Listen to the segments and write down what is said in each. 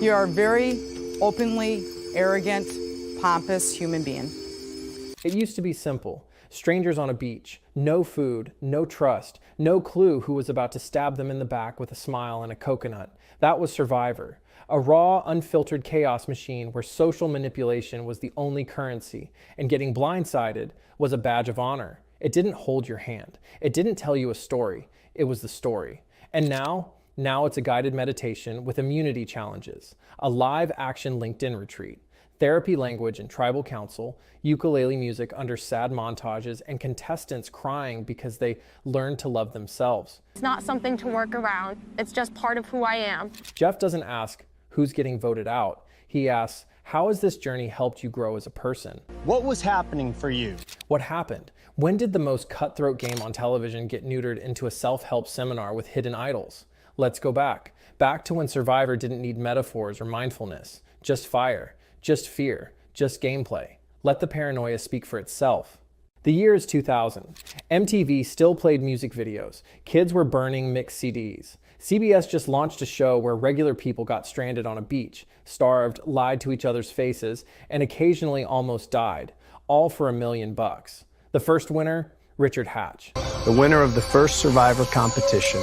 You are a very openly arrogant, pompous human being. It used to be simple. Strangers on a beach, no food, no trust, no clue who was about to stab them in the back with a smile and a coconut. That was Survivor. A raw, unfiltered chaos machine where social manipulation was the only currency, and getting blindsided was a badge of honor. It didn't hold your hand. It didn't tell you a story. It was the story. And now it's a guided meditation with immunity challenges, a live action LinkedIn retreat, therapy language and tribal council, ukulele music under sad montages, and contestants crying because they learned to love themselves. It's not something to work around. It's just part of who I am. Jeff doesn't ask who's getting voted out. He asks, how has this journey helped you grow as a person? What was happening for you? What happened? When did the most cutthroat game on television get neutered into a self-help seminar with hidden idols? Let's go back to when Survivor didn't need metaphors or mindfulness, just fire, just fear, just gameplay. Let the paranoia speak for itself. The year is 2000. MTV still played music videos. Kids were burning mixed CDs. CBS just launched a show where regular people got stranded on a beach, starved, lied to each other's faces, and occasionally almost died, all for $1 million. The first winner, Richard Hatch. The winner of the first Survivor competition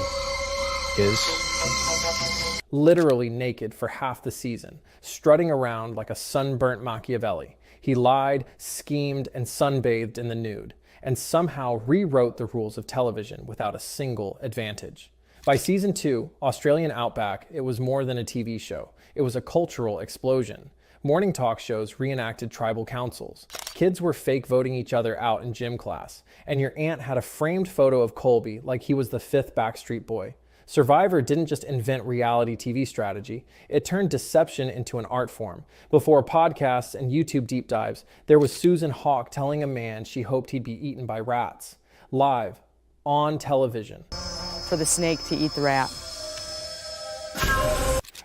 is literally naked for half the season, strutting around like a sunburnt Machiavelli. He lied, schemed, and sunbathed in the nude, and somehow rewrote the rules of television without a single advantage. By season 2, Australian Outback, it was more than a TV show. It was a cultural explosion. Morning talk shows reenacted tribal councils. Kids were fake voting each other out in gym class, and your aunt had a framed photo of Colby like he was the 5th Backstreet Boy. Survivor didn't just invent reality TV strategy, it turned deception into an art form. Before podcasts and YouTube deep dives, there was Susan Hawk telling a man she hoped he'd be eaten by rats. Live, on television. For the snake to eat the rat.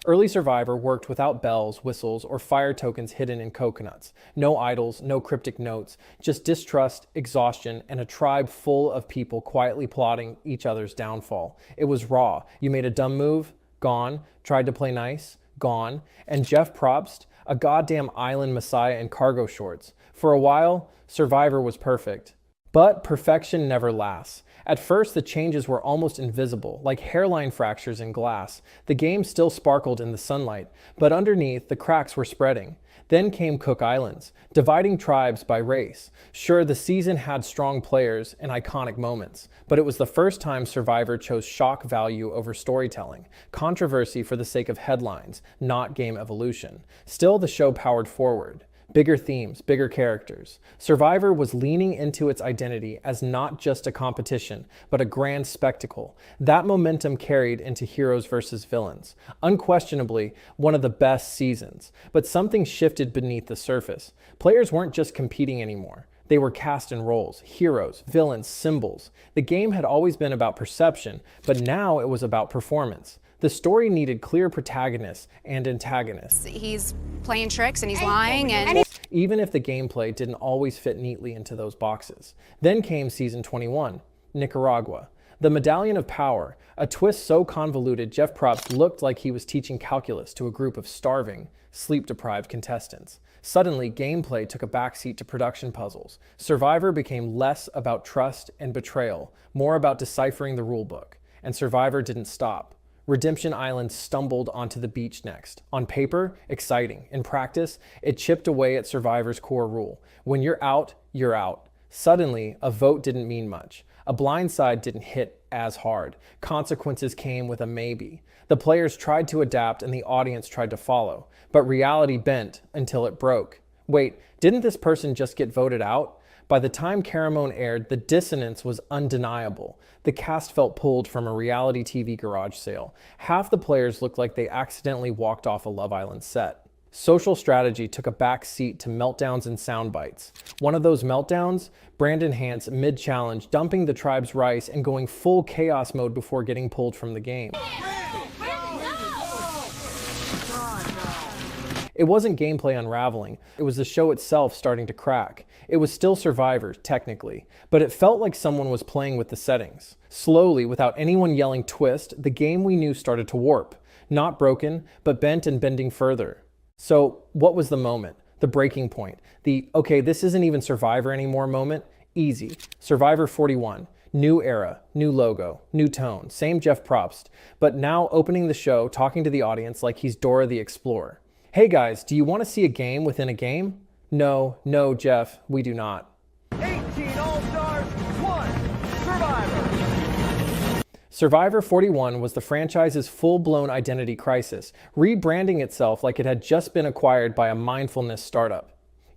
Early Survivor worked without bells, whistles, or fire tokens hidden in coconuts. No idols, no cryptic notes, just distrust, exhaustion, and a tribe full of people quietly plotting each other's downfall. It was raw. You made a dumb move, gone. Tried to play nice, gone. And Jeff Probst, a goddamn island messiah in cargo shorts. For a while, Survivor was perfect. But perfection never lasts. At first, the changes were almost invisible, like hairline fractures in glass. The game still sparkled in the sunlight, but underneath, the cracks were spreading. Then came Cook Islands, dividing tribes by race. Sure, the season had strong players and iconic moments, but it was the first time Survivor chose shock value over storytelling, controversy for the sake of headlines, not game evolution. Still, the show powered forward. Bigger themes, bigger characters. Survivor was leaning into its identity as not just a competition, but a grand spectacle. That momentum carried into Heroes versus Villains. Unquestionably, one of the best seasons. But something shifted beneath the surface. Players weren't just competing anymore. They were cast in roles, heroes, villains, symbols. The game had always been about perception, but now it was about performance. The story needed clear protagonists and antagonists. He's playing tricks and he's lying and even if the gameplay didn't always fit neatly into those boxes. Then came season 21, Nicaragua. The Medallion of Power, a twist so convoluted Jeff Probst looked like he was teaching calculus to a group of starving, sleep-deprived contestants. Suddenly, gameplay took a backseat to production puzzles. Survivor became less about trust and betrayal, more about deciphering the rulebook. And Survivor didn't stop. Redemption Island stumbled onto the beach next. On paper, exciting. In practice, it chipped away at Survivor's core rule. When you're out, you're out. Suddenly, a vote didn't mean much. A blindside didn't hit as hard. Consequences came with a maybe. The players tried to adapt and the audience tried to follow. But reality bent until it broke. Wait, didn't this person just get voted out? By the time Caramone aired, the dissonance was undeniable. The cast felt pulled from a reality TV garage sale. Half the players looked like they accidentally walked off a Love Island set. Social strategy took a back seat to meltdowns and sound bites. One of those meltdowns, Brandon Hance mid-challenge dumping the tribe's rice and going full chaos mode before getting pulled from the game. It wasn't gameplay unraveling, it was the show itself starting to crack. It was still Survivor, technically, but it felt like someone was playing with the settings. Slowly, without anyone yelling twist, the game we knew started to warp. Not broken, but bent and bending further. So, what was the moment? The breaking point? The, okay, this isn't even Survivor anymore moment? Easy. Survivor 41. New era, new logo, new tone, same Jeff Probst, but now opening the show, talking to the audience like he's Dora the Explorer. Hey guys, do you want to see a game within a game? No, Jeff, we do not. 18 All-Stars, 1 Survivor. Survivor 41 was the franchise's full-blown identity crisis, rebranding itself like it had just been acquired by a mindfulness startup.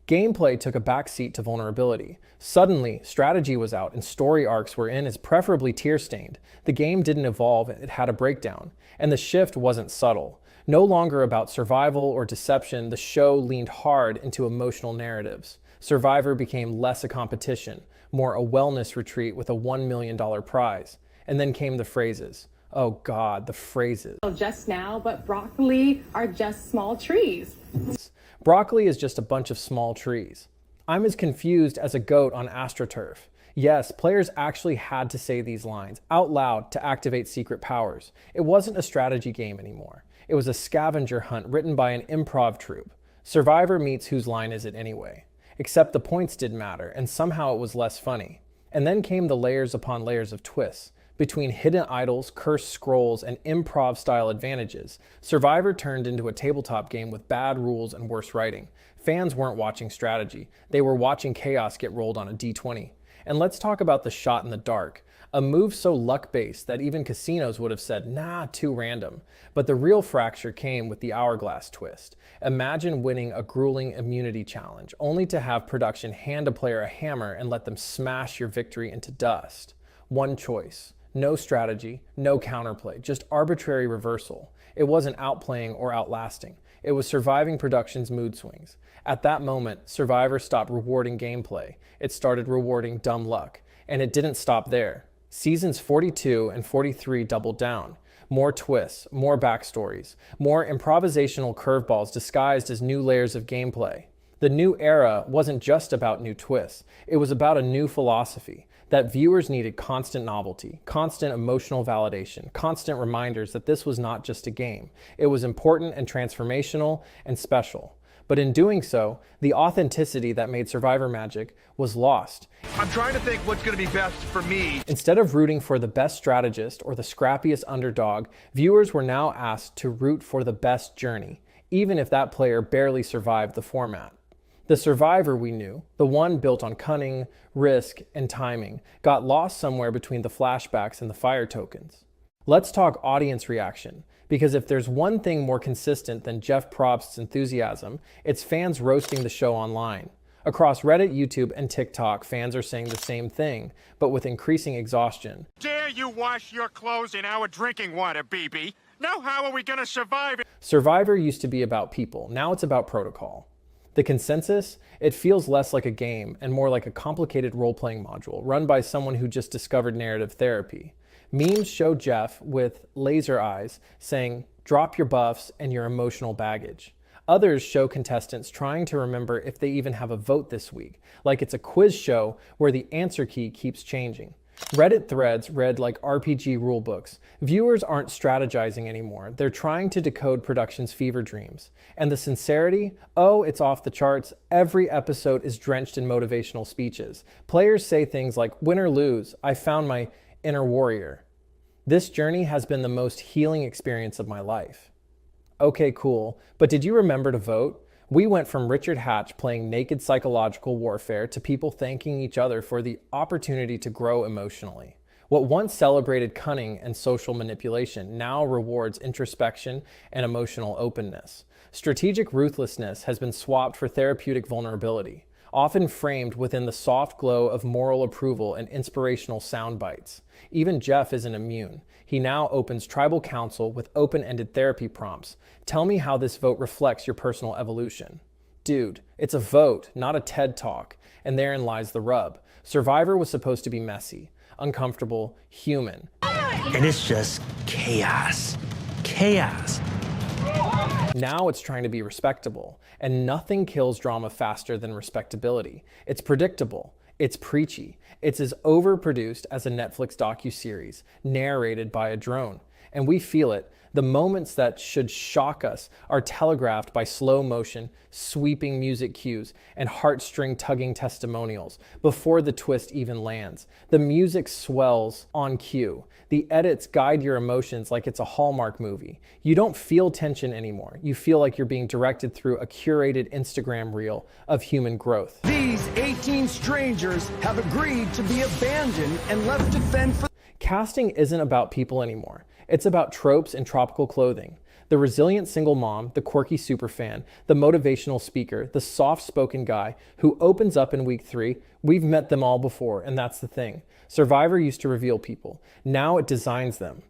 Gameplay took a backseat to vulnerability. Suddenly, strategy was out and story arcs were in as preferably tear-stained. The game didn't evolve, it had a breakdown. And the shift wasn't subtle. No longer about survival or deception, the show leaned hard into emotional narratives. Survivor became less a competition, more a wellness retreat with a $1 million prize. And then came the phrases. Oh God, the phrases. Just now, but broccoli are just small trees. Broccoli is just a bunch of small trees. I'm as confused as a goat on AstroTurf. Yes, players actually had to say these lines out loud to activate secret powers. It wasn't a strategy game anymore. It was a scavenger hunt written by an improv troupe. Survivor meets Whose Line Is It Anyway? Except the points didn't matter, and somehow it was less funny. And then came the layers upon layers of twists. Between hidden idols, cursed scrolls, and improv-style advantages, Survivor turned into a tabletop game with bad rules and worse writing. Fans weren't watching strategy. They were watching chaos get rolled on a D20. And let's talk about the shot in the dark. A move so luck-based that even casinos would have said, nah, too random. But the real fracture came with the hourglass twist. Imagine winning a grueling immunity challenge, only to have production hand a player a hammer and let them smash your victory into dust. One choice. No strategy, no counterplay, just arbitrary reversal. It wasn't outplaying or outlasting. It was surviving production's mood swings. At that moment, Survivor stopped rewarding gameplay. It started rewarding dumb luck. And it didn't stop there. Seasons 42 and 43 doubled down. More twists, more backstories, more improvisational curveballs disguised as new layers of gameplay. The new era wasn't just about new twists. It was about a new philosophy. That viewers needed constant novelty, constant emotional validation, constant reminders that this was not just a game. It was important and transformational and special. But in doing so, the authenticity that made Survivor magic was lost. I'm trying to think what's going to be best for me. Instead of rooting for the best strategist or the scrappiest underdog, viewers were now asked to root for the best journey, even if that player barely survived the format. The Survivor we knew, the one built on cunning, risk, and timing, got lost somewhere between the flashbacks and the fire tokens. Let's talk audience reaction, because if there's one thing more consistent than Jeff Probst's enthusiasm, it's fans roasting the show online. Across Reddit, YouTube, and TikTok, fans are saying the same thing, but with increasing exhaustion. Dare you wash your clothes in our drinking water, BB? Now how are we gonna survive? Survivor used to be about people, now it's about protocol. The consensus? It feels less like a game and more like a complicated role-playing module run by someone who just discovered narrative therapy. Memes show Jeff with laser eyes saying, drop your buffs and your emotional baggage. Others show contestants trying to remember if they even have a vote this week, like it's a quiz show where the answer key keeps changing. Reddit threads read like RPG rulebooks. Viewers aren't strategizing anymore. They're trying to decode production's fever dreams. And the sincerity? Oh, it's off the charts. Every episode is drenched in motivational speeches. Players say things like, win or lose, I found my inner warrior. This journey has been the most healing experience of my life. Okay, cool. But did you remember to vote? We went from Richard Hatch playing naked psychological warfare to people thanking each other for the opportunity to grow emotionally. What once celebrated cunning and social manipulation now rewards introspection and emotional openness. Strategic ruthlessness has been swapped for therapeutic vulnerability, often framed within the soft glow of moral approval and inspirational sound bites. Even Jeff isn't immune. He now opens tribal council with open-ended therapy prompts. Tell me how this vote reflects your personal evolution. Dude, it's a vote, not a TED Talk, and therein lies the rub. Survivor was supposed to be messy, uncomfortable, human. And it's just chaos. Chaos. Now it's trying to be respectable, and nothing kills drama faster than respectability. It's predictable. It's preachy. It's as overproduced as a Netflix docuseries, narrated by a drone. And we feel it. The moments that should shock us are telegraphed by slow motion, sweeping music cues, and heartstring tugging testimonials before the twist even lands. The music swells on cue. The edits guide your emotions like it's a Hallmark movie. You don't feel tension anymore. You feel like you're being directed through a curated Instagram reel of human growth. These 18 strangers have agreed to be abandoned and left to fend for. Casting isn't about people anymore. It's about tropes and tropical clothing. The resilient single mom, the quirky superfan, the motivational speaker, the soft-spoken guy who opens up in week 3, we've met them all before, and that's the thing. Survivor used to reveal people. Now it designs them.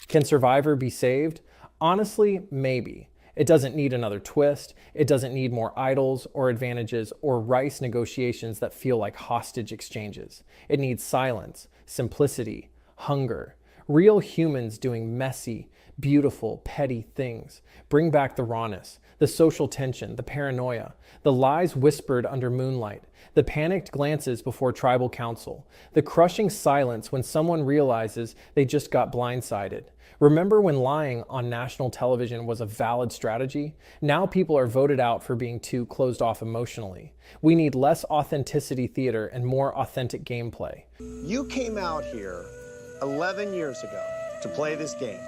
Can Survivor be saved? Honestly, maybe. It doesn't need another twist. It doesn't need more idols or advantages or rice negotiations that feel like hostage exchanges. It needs silence, simplicity, hunger. Real humans doing messy, beautiful, petty things. Bring back the rawness, the social tension, the paranoia, the lies whispered under moonlight, the panicked glances before tribal council, the crushing silence when someone realizes they just got blindsided. Remember when lying on national television was a valid strategy? Now people are voted out for being too closed off emotionally. We need less authenticity theater and more authentic gameplay. You came out here 11 years ago to play this game.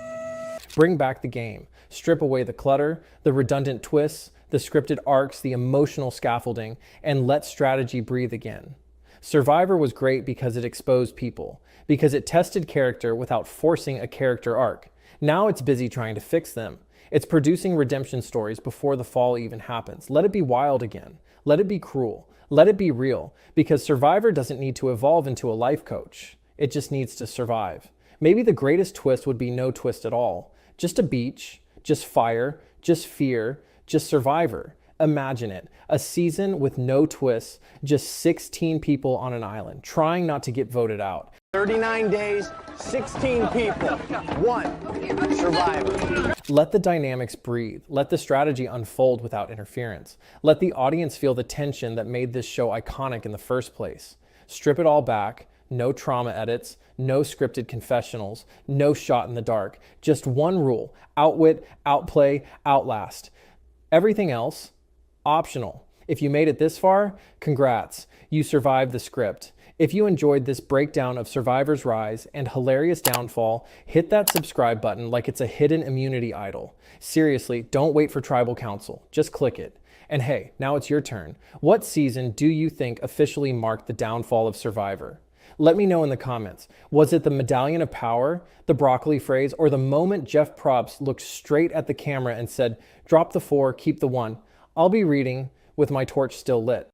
Bring back the game. Strip away the clutter, the redundant twists, the scripted arcs, the emotional scaffolding, and let strategy breathe again. Survivor was great because it exposed people, because it tested character without forcing a character arc. Now it's busy trying to fix them. It's producing redemption stories before the fall even happens. Let it be wild again. Let it be cruel. Let it be real, because Survivor doesn't need to evolve into a life coach. It just needs to survive. Maybe the greatest twist would be no twist at all. Just a beach, just fire, just fear, just Survivor. Imagine it. A season with no twists, just 16 people on an island, trying not to get voted out. 39 days, 16 people, 1 survivor. Let the dynamics breathe. Let the strategy unfold without interference. Let the audience feel the tension that made this show iconic in the first place. Strip it all back. No trauma edits, no scripted confessionals, no shot in the dark. Just one rule: outwit, outplay, outlast. Everything else, optional. If you made it this far, congrats. You survived the script. If you enjoyed this breakdown of Survivor's rise and hilarious downfall, hit that subscribe button like it's a hidden immunity idol. Seriously, don't wait for tribal council. Just click it. And hey, now it's your turn. What season do you think officially marked the downfall of Survivor? Let me know in the comments. Was it the Medallion of Power, the broccoli phrase, or the moment Jeff Probst looked straight at the camera and said, "Drop the 4, keep the 1. I'll be reading with my torch still lit."